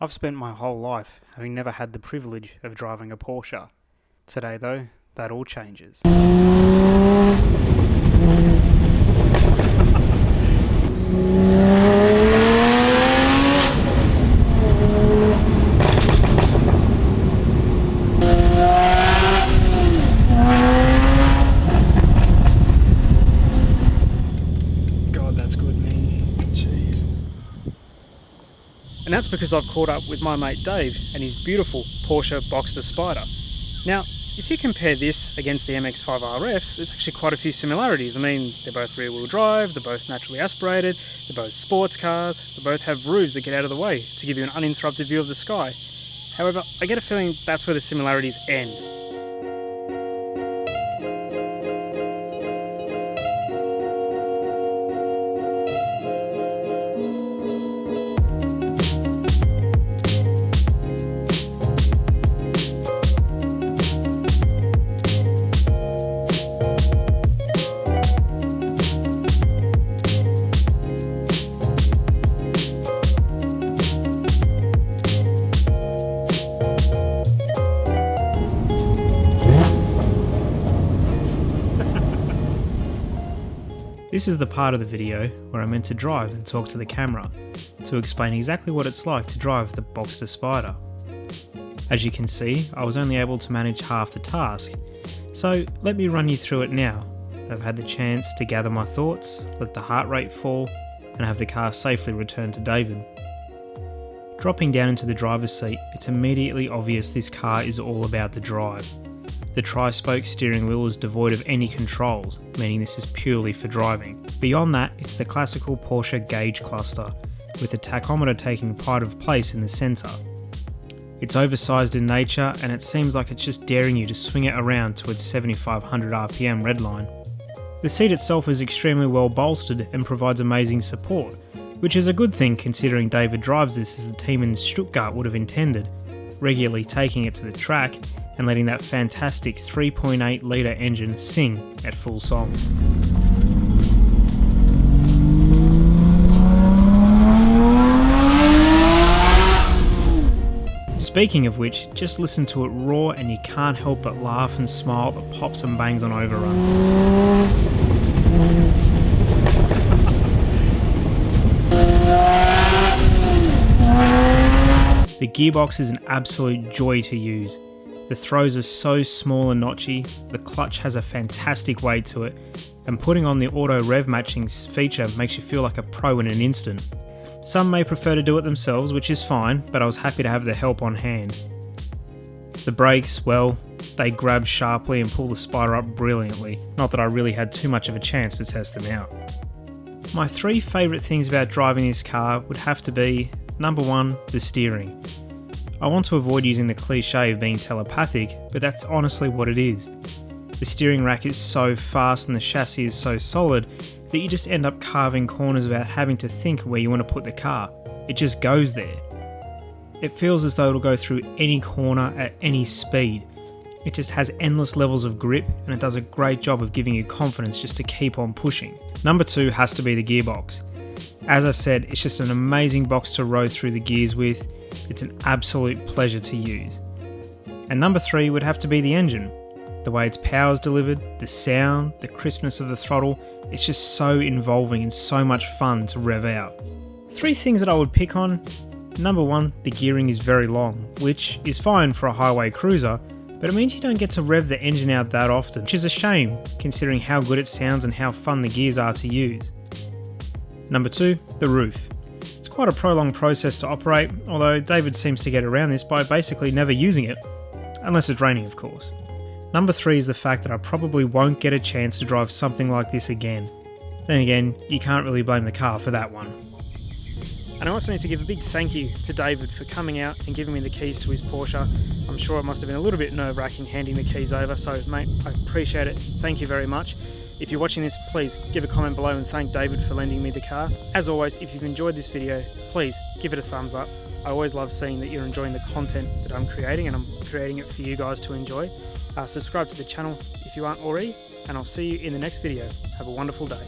I've spent my whole life having never had the privilege of driving a Porsche. Today though, that all changes. God, that's good, man. Jeez. And that's because I've caught up with my mate Dave and his beautiful Porsche Boxster Spyder. Now, if you compare this against the MX-5 RF, there's actually quite a few similarities. I mean, they're both rear-wheel drive, they're both naturally aspirated, they're both sports cars, they both have roofs that get out of the way to give you an uninterrupted view of the sky. However, I get a feeling that's where the similarities end. This is the part of the video where I'm meant to drive and talk to the camera to explain exactly what it's like to drive the Boxster Spyder. As you can see, I was only able to manage half the task, so let me run you through it now. I've had the chance to gather my thoughts, let the heart rate fall, and have the car safely returned to David. Dropping down into the driver's seat, it's immediately obvious this car is all about the drive. The tri-spoke steering wheel is devoid of any controls, meaning this is purely for driving. Beyond that, it's the classical Porsche gauge cluster, with the tachometer taking pride of place in the centre. It's oversized in nature, and it seems like it's just daring you to swing it around to its 7500 RPM redline. The seat itself is extremely well bolstered and provides amazing support, which is a good thing considering David drives this as the team in Stuttgart would have intended, regularly taking it to the track and letting that fantastic 3.8 litre engine sing at full song. Speaking of which, just listen to it roar and you can't help but laugh and smile at the pops and bangs on overrun. The gearbox is an absolute joy to use. The throws are so small and notchy, the clutch has a fantastic weight to it, and putting on the auto rev matching feature makes you feel like a pro in an instant. Some may prefer to do it themselves, which is fine, but I was happy to have the help on hand. The brakes, well, they grab sharply and pull the Spyder up brilliantly, not that I really had too much of a chance to test them out. My three favourite things about driving this car would have to be, number one, the steering. I want to avoid using the cliche of being telepathic, but that's honestly what it is. The steering rack is so fast and the chassis is so solid that you just end up carving corners without having to think where you want to put the car. It just goes there. It feels as though it'll go through any corner at any speed. It just has endless levels of grip and it does a great job of giving you confidence just to keep on pushing. Number two has to be the gearbox. As I said, it's just an amazing box to row through the gears with. It's an absolute pleasure to use. And number three would have to be the engine. The way its power is delivered, the sound, the crispness of the throttle, it's just so involving and so much fun to rev out. Three things that I would pick on. Number one, the gearing is very long, which is fine for a highway cruiser, but it means you don't get to rev the engine out that often, which is a shame considering how good it sounds and how fun the gears are to use. Number two, the roof. It's quite a prolonged process to operate, although David seems to get around this by basically never using it, unless it's raining of course. Number three is the fact that I probably won't get a chance to drive something like this again. Then again, you can't really blame the car for that one. And I also need to give a big thank you to David for coming out and giving me the keys to his Porsche. I'm sure it must have been a little bit nerve-wracking handing the keys over, so mate, I appreciate it. Thank you very much. If you're watching this, please give a comment below and thank David for lending me the car. As always, if you've enjoyed this video, please give it a thumbs up. I always love seeing that you're enjoying the content that I'm creating, and I'm creating it for you guys to enjoy. Subscribe to the channel if you aren't already, and I'll see you in the next video. Have a wonderful day.